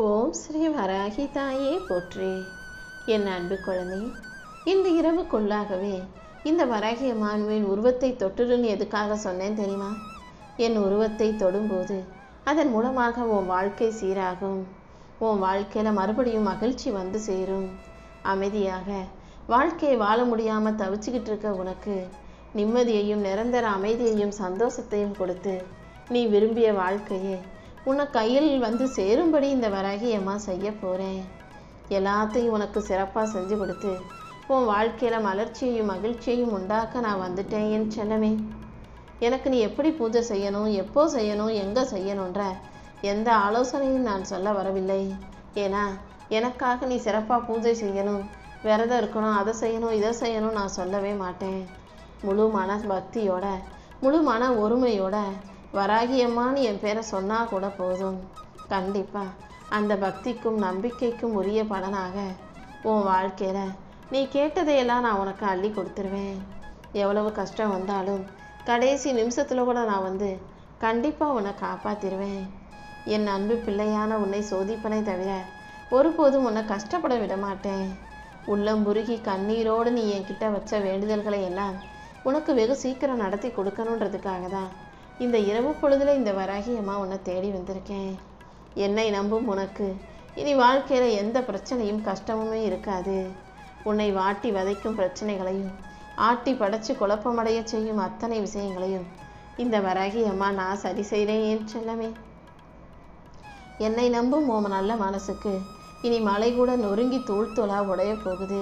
ஓம் ஸ்ரீ வராகி தாயே போற்றி. என் அன்பு குழந்தை, இன்று இரவுக்குள்ளாகவே இந்த வராகி அம்மாவின் உருவத்தை தொட்டுடுன்னு எதுக்காக சொன்னேன் தெரியுமா? என் உருவத்தை தொடும்போது அதன் மூலமாக உன் வாழ்க்கை சீராகும். உன் வாழ்க்கையில் மறுபடியும் மகிழ்ச்சி வந்து சேரும். அமைதியாக வாழ்க்கையை வாழ முடியாமல் தவிச்சுக்கிட்டு இருக்க உனக்கு நிம்மதியையும் நிரந்தர அமைதியையும் சந்தோஷத்தையும் கொடுத்து நீ விரும்பிய வாழ்க்கையை உன்னை கையில் வந்து சேரும்படி இந்த வராகி அம்மா செய்ய போகிறேன். எல்லாத்தையும் உனக்கு சிறப்பாக செஞ்சு கொடுத்து உன் வாழ்க்கையில் மலர்ச்சியையும் மகிழ்ச்சியையும் உண்டாக்க நான் வந்துட்டேன் என் செல்லமே. எனக்கு நீ எப்படி பூஜை செய்யணும், எப்போ செய்யணும், எங்கே செய்யணுன்ற எந்த ஆலோசனையும் நான் சொல்ல வரவில்லை. ஏன்னா எனக்காக நீ சிறப்பாக பூஜை செய்யணும், விரதம் இருக்கணும், அதை செய்யணும், இதை செய்யணும் நான் சொல்லவே மாட்டேன். முழு மன பக்தியோட முழு மன ஒருமையோட வராகியம்மான்னு என் பேரை சொன்னால் கூட போதும். கண்டிப்பாக அந்த பக்திக்கும் நம்பிக்கைக்கும் உரிய பலனாக உன் வாழ்க்கையில் நீ கேட்டதையெல்லாம் நான் உனக்கு அள்ளி கொடுத்துருவேன். எவ்வளவு கஷ்டம் வந்தாலும் கடைசி நிமிஷத்தில் கூட நான் வந்து கண்டிப்பாக உன்னை காப்பாற்றிடுவேன். என் அன்பு பிள்ளையான உன்னை சோதிப்பனை தவிர ஒருபோதும் உன்னை கஷ்டப்பட விட மாட்டேன். உள்ளம் புருகி கண்ணீரோடு நீ என்கிட்ட வச்ச வேண்டுதல்களை எல்லாம் உனக்கு வெகு சீக்கிரம் நடத்தி கொடுக்கணுன்றதுக்காக தான் இந்த இரவு பொழுதில் இந்த வராகி அம்மா உன்னை தேடி வந்திருக்கேன். என்னை நம்பும் உனக்கு இனி வாழ்க்கையில் எந்த பிரச்சனையும் கஷ்டமுமே இருக்காது. உன்னை வாட்டி வதைக்கும் பிரச்சனைகளையும் ஆட்டி படைச்சு குழப்பமடைய செய்யும் அத்தனை விஷயங்களையும் இந்த வராகி அம்மா நான் சரி செய்கிறேன் என் செல்லமே. என்னை நம்பும் உன் நல்ல மனசுக்கு இனி மலை கூட நொறுங்கி தூள் தூளா உடைய போகுது.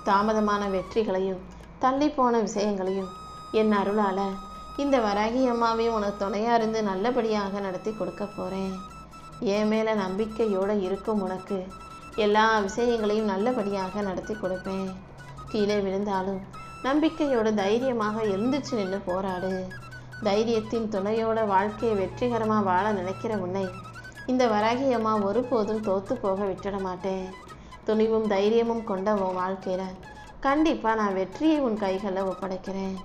தாமதமான வெற்றிகளையும் தள்ளி போன விஷயங்களையும் என் அருளால் இந்த வராகி அம்மாவையும் உனக்கு துணையாக இருந்து நல்லபடியாக நடத்தி கொடுக்க போகிறேன். என் மேலே நம்பிக்கையோடு இருக்கும் உனக்கு எல்லா விஷயங்களையும் நல்லபடியாக நடத்தி கொடுப்பேன். கீழே விழுந்தாலும் நம்பிக்கையோடு தைரியமாக எழுந்துச்சு நின்று போராடு. தைரியத்தின் துணையோட வாழ்க்கையை வெற்றிகரமாக வாழ நினைக்கிற உன்னை இந்த வராகி அம்மா ஒருபோதும் தோற்று போக விட்டுட மாட்டேன். துணிவும் தைரியமும் கொண்ட உன் வாழ்க்கையில் கண்டிப்பாக நான் வெற்றியை உன் கைகளில் ஒப்படைக்கிறேன்.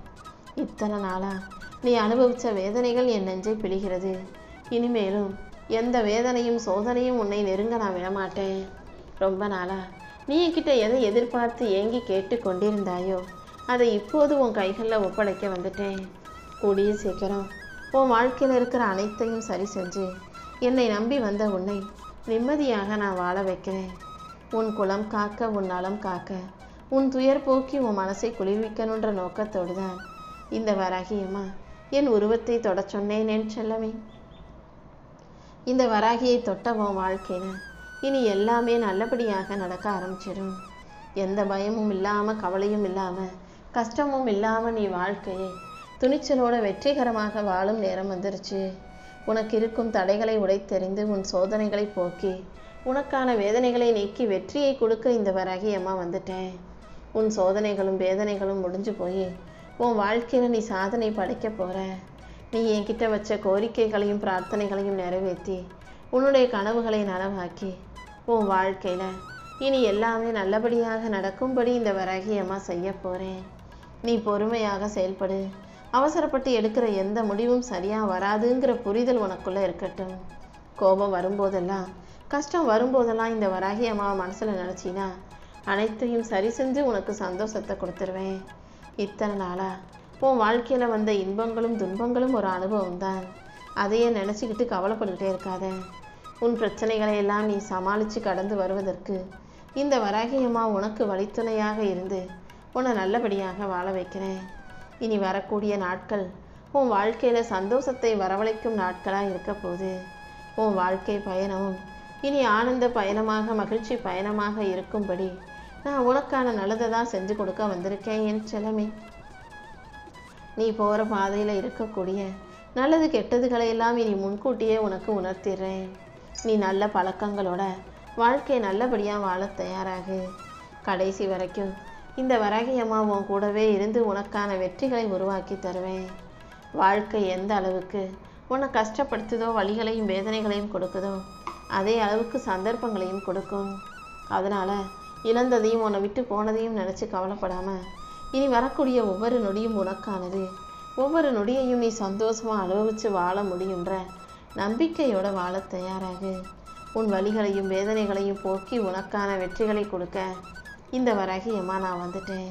இத்தனை நாளாக நீ அனுபவித்த வேதனைகள் என் நெஞ்சை பிழிகிறது. இனிமேலும் எந்த வேதனையும் சோதனையும் உன்னை நெருங்க நான் விடமாட்டேன். ரொம்ப நாளாக நீ என்கிட்ட எதை எதிர்பார்த்து ஏங்கி கேட்டு கொண்டிருந்தாயோ அதை இப்போது உன் கைகளில் ஒப்படைக்க வந்துட்டேன். கூடிய சீக்கிரம் உன் வாழ்க்கையில் இருக்கிற அனைத்தையும் சரி செஞ்சு என்னை நம்பி வந்த உன்னை நிம்மதியாக நான் வாழ வைக்கிறேன். உன் குலம் காக்க, உன் நலம் காக்க, உன் துயர் போக்கி உன் மனசை குளிர்விக்கணுன்ற நோக்கத்தோடு தான் இந்த வராகி அம்மா என் உருவத்தை தொட சொன்னேன் என் செல்லமே. இந்த வராகியை தொட்ட உன் வாழ்க்கையில் இனி எல்லாமே நல்லபடியாக நடக்க ஆரம்பிச்சிடும். எந்த பயமும் இல்லாமல், கவலையும் இல்லாமல், கஷ்டமும் இல்லாமல் நீ வாழ்க்கையை துணிச்சலோட வெற்றிகரமாக வாழும் நேரம் வந்துருச்சு. உனக்கு இருக்கும் தடைகளை உடைத்தெறிந்து உன் சோதனைகளை போக்கி உனக்கான வேதனைகளை நீக்கி வெற்றியை கொடுக்க இந்த வராகி அம்மா வந்துட்டேன். உன் சோதனைகளும் வேதனைகளும் முடிஞ்சு போய் உன் வாழ்க்கையில் நீ சாதனை படைக்க போகிற. நீ என்கிட்ட வச்ச கோரிக்கைகளையும் பிரார்த்தனைகளையும் நிறைவேற்றி உன்னுடைய கனவுகளை நனவாக்கி உன் வாழ்க்கையில் இனி எல்லாமே நல்லபடியாக நடக்கும்படி இந்த வராகி அம்மா செய்ய போகிறேன். நீ பொறுமையாக செயல்படு. அவசரப்பட்டு எடுக்கிற எந்த முடிவும் சரியாக வராதுங்கிற புரிதல் உனக்குள்ளே இருக்கட்டும். கோபம் வரும்போதெல்லாம், கஷ்டம் வரும்போதெல்லாம் இந்த வராகி அம்மாவை மனசில் நினச்சின்னா அனைத்தையும் சரி செஞ்சு உனக்கு சந்தோஷத்தை கொடுத்துருவேன். இத்தனை நாளாக உன் வாழ்க்கையில் வந்த இன்பங்களும் துன்பங்களும் ஒரு அனுபவம் தான். அதையே நினச்சிக்கிட்டு கவலைப்பட்டுக்கிட்டே இருக்காத. உன் பிரச்சனைகளை எல்லாம் நீ சமாளித்து கடந்து வருவதற்கு இந்த வராகி அம்மா உனக்கு வழித்துணையாக இருந்து உன்னை நல்லபடியாக வாழ வைக்கிறேன். இனி வரக்கூடிய நாட்கள் உன் வாழ்க்கையில் சந்தோஷத்தை வரவழைக்கும் நாட்களாக இருக்க போகுது. உன் வாழ்க்கை பயணமும் இனி ஆனந்த பயணமாக, மகிழ்ச்சி பயணமாக இருக்கும்படி நான் உனக்கான நல்லதை தான் செஞ்சு கொடுக்க வந்திருக்கேன் என் செல்லமே. நீ போகிற பாதையில் இருக்கக்கூடிய நல்லது கெட்டதுகளையெல்லாம் இனி முன்கூட்டியே உனக்கு உணர்த்திடுறேன். நீ நல்ல பழக்கங்களோட வாழ்க்கையை நல்லபடியாக வாழ தயாராகு. கடைசி வரைக்கும் இந்த வராகி அம்மா உன் கூடவே இருந்து உனக்கான வெற்றிகளை உருவாக்கி தருவேன். வாழ்க்கை எந்த அளவுக்கு உன்னை கஷ்டப்படுத்துதோ, வலிகளையும் வேதனைகளையும் கொடுக்குதோ, அதே அளவுக்கு சந்தர்ப்பங்களையும் கொடுக்கும். அதனால் இழந்ததையும் உன்னை விட்டு போனதையும் நினச்சி கவலைப்படாமல் இனி வரக்கூடிய ஒவ்வொரு நொடியும் உனக்கானது. ஒவ்வொரு நொடியையும் நீ சந்தோஷமாக அனுபவித்து வாழ முடியுன்ற நம்பிக்கையோட வாழ தயாராகு. உன் வலிகளையும் வேதனைகளையும் போக்கி உனக்கான வெற்றிகளை கொடுக்க இந்த வராகி அம்மா நான் வந்துட்டேன்.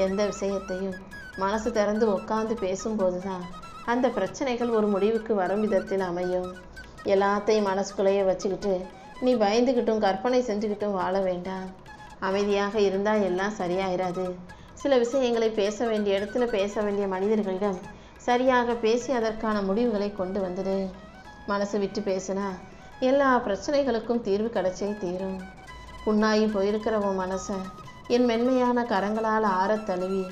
எந்த விஷயத்தையும் மனசு திறந்து உட்காந்து பேசும்போது தான் அந்த பிரச்சனைகள் ஒரு முடிவுக்கு வரும் விதத்தில் அமையும். எல்லாத்தையும் மனசுக்குள்ளேயே வச்சுக்கிட்டு நீ பயந்துக்கிட்டும் கற்பனை செஞ்சுக்கிட்டும் வாழ வேண்டாம். அமைதியாக இருந்தால் எல்லாம் சரியாயிராது. சில விஷயங்களை பேச வேண்டிய இடத்துல பேச வேண்டிய மனிதர்களிடம் சரியாக பேசி அதற்கான முடிவுகளை கொண்டு வந்துடு. மனசு விட்டு பேசினா எல்லா பிரச்சனைகளுக்கும் தீர்வு கிடைச்சே தீரும். புண்ணாகி போயிருக்கிற உன் மனசை என் மென்மையான கரங்களால் ஆறத் தழுவி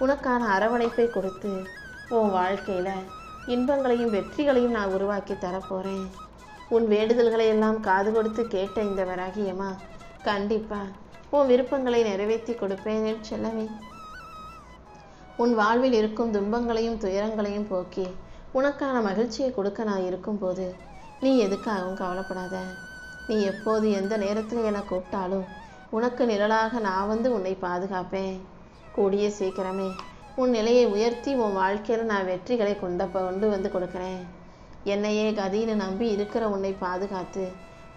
உனக்கான அரவணைப்பை கொடுத்து உன் வாழ்க்கையில் இன்பங்களையும் வெற்றிகளையும் நான் உருவாக்கி தரப்போகிறேன். உன் வேண்டுதல்களை எல்லாம் காது கொடுத்து கேட்ட இந்த வராகியம்மா கண்டிப்பாக உன் விருப்பங்களை நிறைவேற்றி கொடுப்பேன் என் செல்லமே. உன் வாழ்வில் இருக்கும் துன்பங்களையும் துயரங்களையும் போக்கி உனக்கான மகிழ்ச்சியை கொடுக்க நான் இருக்கும்போது நீ எதுக்காகவும் கவலைப்படாத. நீ எப்போது எந்த நேரத்தில் என்னை கூப்பிட்டாலும் உனக்கு நிழலாக நான் வந்து உன்னை பாதுகாப்பேன். கூடிய சீக்கிரமே உன் நிலையை உயர்த்தி உன் வாழ்க்கையில் நான் வெற்றிகளை கொண்டு வந்து கொடுக்குறேன். என்னையே கதின்னு நம்பி இருக்கிற உன்னை பாதுகாத்து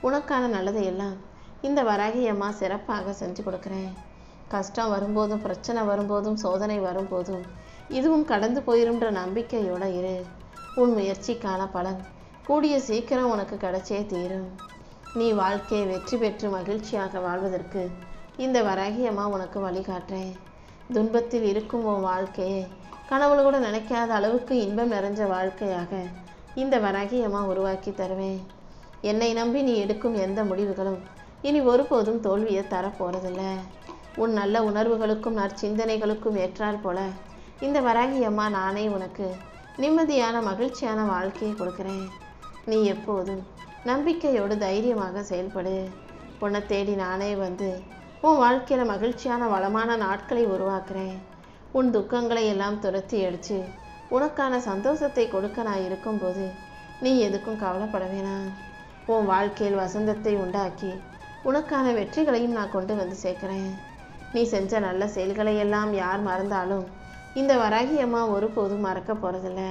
உனக்கான நல்லதையெல்லாம் இந்த வராகி அம்மா சிறப்பாக செஞ்சு கொடுக்குறேன். கஷ்டம் வரும்போதும் பிரச்சனை வரும்போதும் சோதனை வரும்போதும் இதுவும் கடந்து போயிருன்ற நம்பிக்கையோட இரு. உன் முயற்சிக்கான பலன் கூடிய சீக்கிரம் உனக்கு கிடைச்சே தீரும். நீ வாழ்க்கையை வெற்றி பெற்று மகிழ்ச்சியாக வாழ்வதற்கு இந்த வராகி அம்மா உனக்கு வழிகாட்டுறேன். துன்பத்தில் இருக்கும் உன் வாழ்க்கையை கனவுல கூட நினைக்காத அளவுக்கு இன்பம் நிறைஞ்ச வாழ்க்கையாக இந்த வராகி அம்மா உருவாக்கி தருவேன். என்னை நம்பி நீ எடுக்கும் எந்த முடிவுகளும் இனி ஒருபோதும் தோல்வியை தரப்போறதில்ல. உன் நல்ல உணர்வுகளுக்கும் நற்சிந்தனைகளுக்கும் ஏற்றால் போல இந்த வராகி அம்மா நானே உனக்கு நிம்மதியான மகிழ்ச்சியான வாழ்க்கையை கொடுக்குறேன். நீ எப்போதும் நம்பிக்கையோடு தைரியமாக செயல்படு. உன்னை தேடி நானே வந்து உன் வாழ்க்கையில் மகிழ்ச்சியான வளமான நாட்களை உருவாக்குறேன். உன் துக்கங்களை எல்லாம் துரத்தி அடித்து உனக்கான சந்தோஷத்தை கொடுக்க நான் இருக்கும்போது நீ எதுக்கும் கவலைப்பட வேணாம். உன் வாழ்க்கையில் வசந்தத்தை உண்டாக்கி உனக்கான வெற்றிகளையும் நான் கொண்டு வந்து சேர்க்குறேன். நீ செஞ்ச நல்ல செயல்களை எல்லாம் யார் மறந்தாலும் இந்த வராகி அம்மா ஒருபோதும் மறக்க போகிறதில்ல.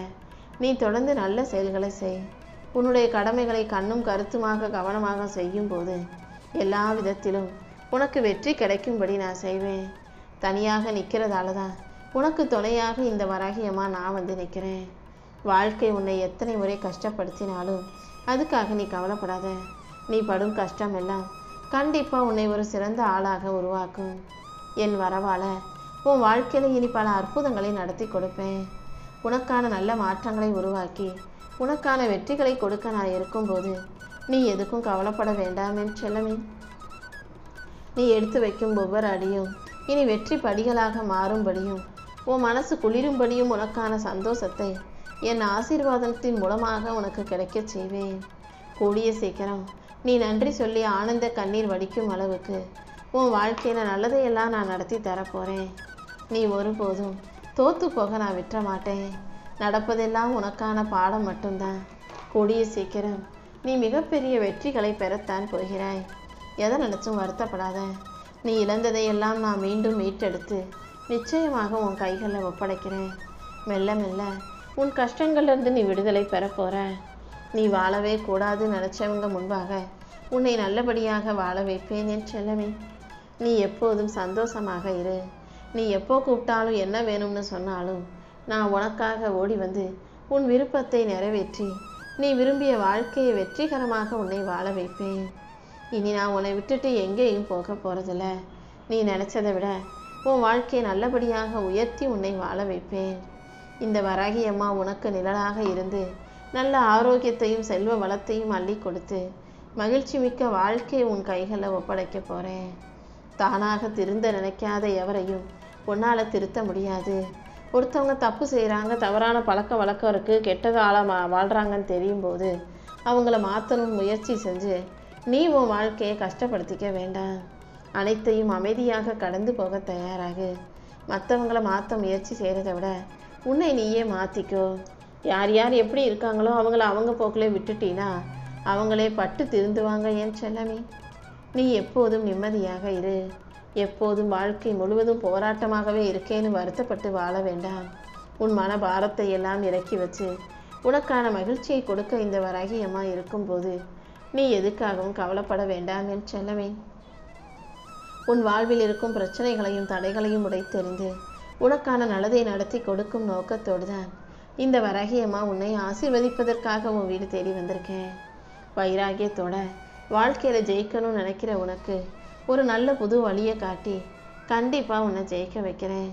நீ தொடர்ந்து நல்ல செயல்களை செய். உன்னுடைய கடமைகளை கண்ணும் கருத்துமாக கவனமாக செய்யும்போது எல்லா விதத்திலும் உனக்கு வெற்றி கிடைக்கும்படி நான் செய்வேன். தனியாக நிற்கிறதால தான் உனக்கு துணையாக இந்த வராகி அம்மா நான் வந்து நிற்கிறேன். வாழ்க்கை உன்னை எத்தனை முறை கஷ்டப்படுத்தினாலும் அதுக்காக நீ கவலைப்படாத. நீ படும் கஷ்டம் எல்லாம் கண்டிப்பாக உன்னை ஒரு சிறந்த ஆளாக உருவாக்கும். என் வரவால உன் வாழ்க்கையில் இனி பல அற்புதங்களை நடத்தி கொடுப்பேன். உனக்கான நல்ல மாற்றங்களை உருவாக்கி உனக்கான வெற்றிகளை கொடுக்க நான் இருக்கும்போது நீ எதுக்கும் கவலைப்பட வேண்டாம் என் செல்லமே. நீ எடுத்து வைக்கும் ஒவ்வொரு அடியும் இனி வெற்றி படிகளாக மாறும்படியும் உன் மனசு குளிரும்படியும் உனக்கான சந்தோஷத்தை என் ஆசீர்வாதத்தின் மூலமாக உனக்கு கிடைக்கச் செய்வேன். கூடிய சீக்கிரம் நீ நன்றி சொல்லி ஆனந்த கண்ணீர் வடிக்கும் அளவுக்கு உன் வாழ்க்கையில் நல்லதையெல்லாம் நான் நடத்தி தரப்போகிறேன். நீ ஒருபோதும் தோற்று போக நான் விட்டுற மாட்டேன். நடப்பதெல்லாம் உனக்கான பாடம் மட்டும்தான். கூடிய சீக்கிரம் நீ மிகப்பெரிய வெற்றிகளை பெறத்தான் போகிறாய். எதை நினச்சும் வருத்தப்படாத. நீ இழந்ததையெல்லாம் நான் மீண்டும் மீட்டெடுத்து நிச்சயமாக உன் கைகளில் ஒப்படைக்கிறேன். மெல்ல மெல்ல உன் கஷ்டங்கள்லேருந்து நீ விடுதலை பெற போகிற. நீ வாழவே கூடாதுன்னு நினச்சவங்க முன்பாக உன்னை நல்லபடியாக வாழ வைப்பேன் என் செல்லமே. நீ எப்போதும் சந்தோஷமாக இரு. நீ எப்போ கூப்பிட்டாலும் என்ன வேணும்னு சொன்னாலும் நான் உனக்காக ஓடி வந்து உன் விருப்பத்தை நிறைவேற்றி நீ விரும்பிய வாழ்க்கையை வெற்றிகரமாக உன்னை வாழ வைப்பேன். இனி நான் உன்னை விட்டுட்டு எங்கேயும் போக போகிறதில்ல. நீ நினச்சதை விட உன் வாழ்க்கையை நல்லபடியாக உயர்த்தி உன்னை வாழ வைப்பேன். இந்த வராகி அம்மா உனக்கு நிழலாக இருந்து நல்ல ஆரோக்கியத்தையும் செல்வ வளத்தையும் அள்ளி கொடுத்து மகிழ்ச்சி மிக்க வாழ்க்கையை உன் கைகளில் ஒப்படைக்க போகிறேன். தானாக திருந்த நினைக்காத எவரையும் உன்னால் திருத்த முடியாது. ஒருத்தவங்க தப்பு செய்கிறாங்க, தவறான பழக்க வழக்கம் இருக்குது, கெட்ட காலம் வாழ்கிறாங்கன்னு தெரியும் போது அவங்கள மாற்றணும்னு முயற்சி செஞ்சு நீ உன் வாழ்க்கையை கஷ்டப்படுத்திக்க வேண்டாம். அனைத்தையும் அமைதியாக கடந்து போக தயாராகு. மற்றவங்களை மாற்ற முயற்சி செய்கிறத விட உன்னை நீயே மாற்றிக்கோ. யார் யார் எப்படி இருக்காங்களோ அவங்கள அவங்க போக்கிலே விட்டுட்டீன்னா அவங்களே பட்டு திருந்துவாங்க என் செல்லமே. நீ எப்போதும் நிம்மதியாக இரு. எப்போதும் வாழ்க்கை முழுவதும் போராட்டமாகவே இருக்கேன்னு வருத்தப்பட்டு வாழ வேண்டாம். உன் மன பாரத்தை எல்லாம் இறக்கி வச்சு உனக்கான மகிழ்ச்சியை கொடுக்க இந்த வராகி அம்மா இருக்கும்போது நீ எதுக்காகவும் கவலைப்பட வேண்டாம் என் செல்லமே. உன் வாழ்வில் இருக்கும் பிரச்சனைகளையும் தடைகளையும் உடைத்தெறிந்து உனக்கான நல்லதை நடத்தி கொடுக்கும் நோக்கத்தோடு தான் இந்த வராகியம்மா உன்னை ஆசீர்வதிப்பதற்காக உன் வீடு தேடி வந்திருக்கேன். வைராகியத்தோட வாழ்க்கையில் ஜெயிக்கணும்னு நினைக்கிற உனக்கு ஒரு நல்ல புது வழியை காட்டி கண்டிப்பாக உன்னை ஜெயிக்க வைக்கிறேன்.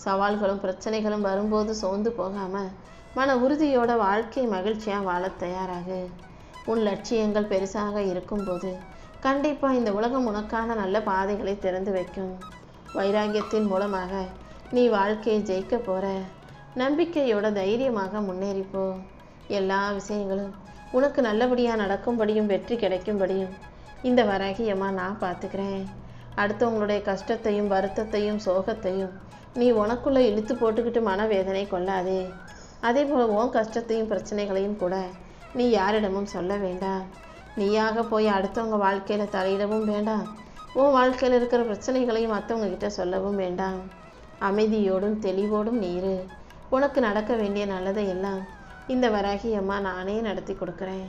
சவால்களும் பிரச்சனைகளும் வரும்போது சோர்ந்து போகாமல் மன உறுதியோட வாழ்க்கை மகிழ்ச்சியாக வாழ தயாராகு. உன் லட்சியங்கள் பெருசாக இருக்கும்போது கண்டிப்பாக இந்த உலகம் உனக்கான நல்ல பாதைகளை திறந்து வைக்கும். வைராகியத்தின் மூலமாக நீ வாழ்க்கையை ஜெயிக்க போகிற. நம்பிக்கையோட தைரியமாக முன்னேறிப்போ. எல்லா விஷயங்களும் உனக்கு நல்லபடியாக நடக்கும்படியும் வெற்றி கிடைக்கும்படியும் இந்த வராகியம்மா நான் பார்த்துக்கிறேன். அடுத்தவங்களுடைய கஷ்டத்தையும் வருத்தத்தையும் சோகத்தையும் நீ உனக்குள்ளே இழுத்து போட்டுக்கிட்டு மனவேதனை கொள்ளாதே. அதே போல் உன் கஷ்டத்தையும் பிரச்சனைகளையும் கூட நீ யாரிடமும் சொல்ல வேண்டாம். நீயாக போய் அடுத்தவங்க வாழ்க்கையில் தலையிடவும் வேண்டாம். உன் வாழ்க்கையில் இருக்கிற பிரச்சனைகளையும் மற்றவங்க கிட்ட சொல்லவும் வேண்டாம். அமைதியோடும் தெளிவோடும் நீ இரு. உனக்கு நடக்க வேண்டிய நல்லதை எல்லாம் இந்த வராகியம்மா நானே நடத்தி கொடுக்குறேன்.